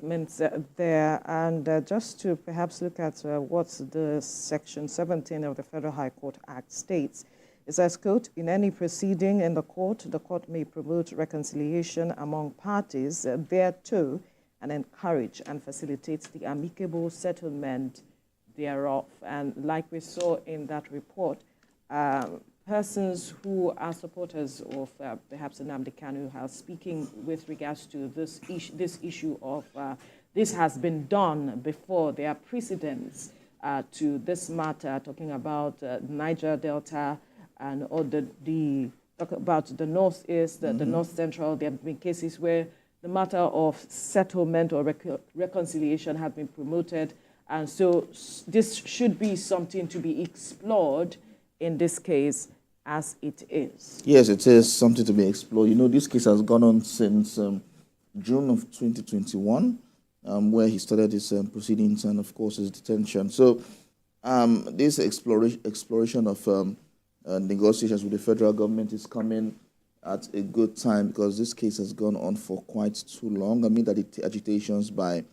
developments there, and just to perhaps look at what the Section 17 of the Federal High Court Act states. It says, quote, in any proceeding in the court may promote reconciliation among parties thereto and encourage and facilitate the amicable settlement thereof. And like we saw in that report, persons who are supporters of perhaps Nnamdi Kanu are speaking with regards to this issue of this has been done before. There are precedents to this matter, talking about Niger Delta and or talk about the Northeast, the North Central. There have been cases where the matter of settlement or reconciliation have been promoted. And so this should be something to be explored in this case as it is. Yes, it is something to be explored. You know, this case has gone on since June of 2021, where he started his proceedings and, of course, his detention. So this exploration of negotiations with the federal government is coming at a good time because this case has gone on for quite too long. I mean that the agitations by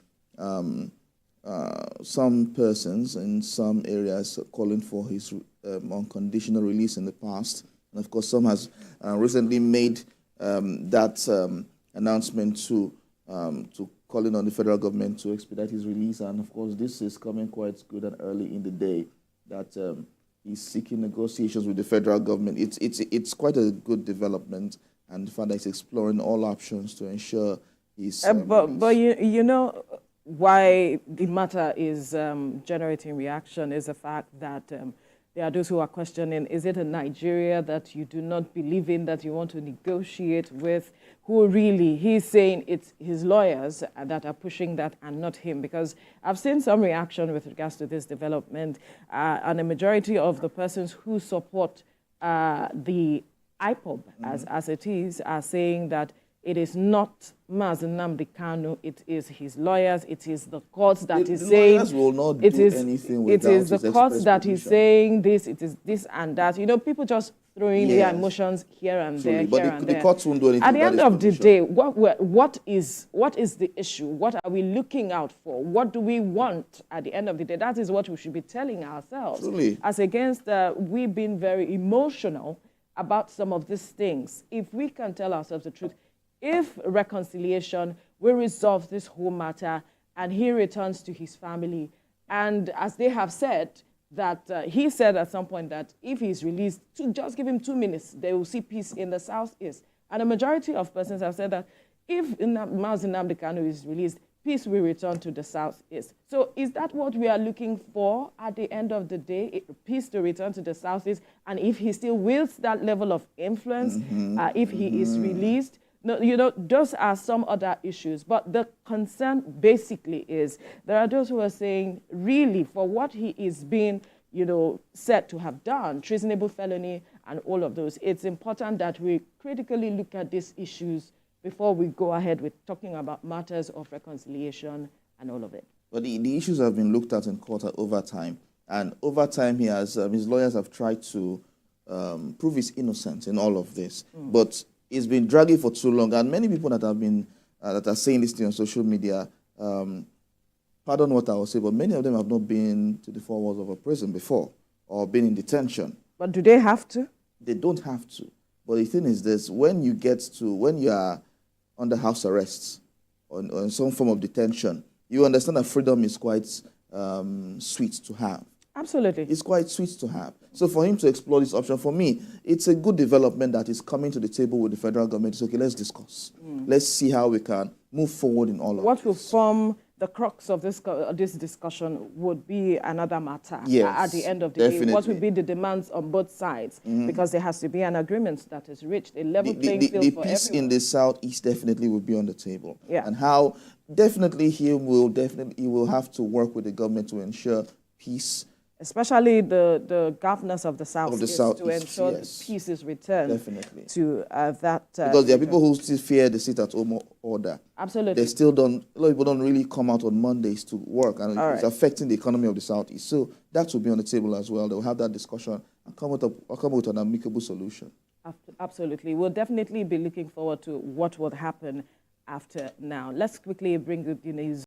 some persons in some areas calling for his unconditional release in the past. And of course, some has recently made that announcement to calling on the federal government to expedite his release. And of course, this is coming quite good and early in the day that he's seeking negotiations with the federal government. It's quite a good development, and the fact that he's exploring all options to ensure his but you know why the matter is generating reaction is the fact that there are those who are questioning, is it a Nigeria that you do not believe in, that you want to negotiate with, who really, he's saying it's his lawyers that are pushing that and not him, because I've seen some reaction with regards to this development, and a majority of the persons who support the IPOB as it is are saying that it is not Mazi Nnamdi Kanu, it is his lawyers, it is the courts that is saying... lawyers will not do anything without it is the courts that is saying this, it is this and that. You know, people just throwing their emotions here and there, but the courts won't do anything. At the end of the day, what is the issue? What are we looking out for? What do we want at the end of the day? That is what we should be telling ourselves. Truly. As against we've been very emotional about some of these things. If we can tell ourselves the truth, if reconciliation will resolve this whole matter and he returns to his family, and as they have said, that he said at some point that if he's released, to just give him 2 minutes, they will see peace in the Southeast. And a majority of persons have said that if Mazi Nnamdi Kanu is released, peace will return to the Southeast. So is that what we are looking for at the end of the day, peace to return to the Southeast? And if he still wields that level of influence, if he is released, no, you know, those are some other issues. But the concern basically is there are those who are saying, really, for what he is being, you know, said to have done, treasonable felony and all of those, it's important that we critically look at these issues before we go ahead with talking about matters of reconciliation and all of it. But the issues have been looked at in court over time. And over time, he has, his lawyers have tried to prove his innocence in all of this. But it's been dragging for too long, and many people that have been that are saying this thing on social media, pardon what I will say, but many of them have not been to the four walls of a prison before or been in detention. But do they have to? They don't have to. But the thing is this: when you are under house arrest or in some form of detention, you understand that freedom is quite sweet to have. Absolutely. It's quite sweet to have. So for him to explore this option, for me, it's a good development that is coming to the table with the federal government. It's okay, let's discuss. Let's see how we can move forward in all of this. What will form the crux of this discussion would be another matter at the end of the day. What will be the demands on both sides? Because there has to be an agreement that is reached, a level playing field for everyone. The peace in the Southeast definitely will be on the table. Yeah. And how definitely he will have to work with the government to ensure peace. Especially the governors of the Southeast to ensure peace is returned to that. Because there are people who still fear the sit-at-home order. Absolutely. They still don't, a lot of people don't really come out on Mondays to work, and it's affecting the economy of the Southeast. So that will be on the table as well. They'll have that discussion and come with an amicable solution. Absolutely. We'll definitely be looking forward to what will happen after now. Let's quickly bring you the news.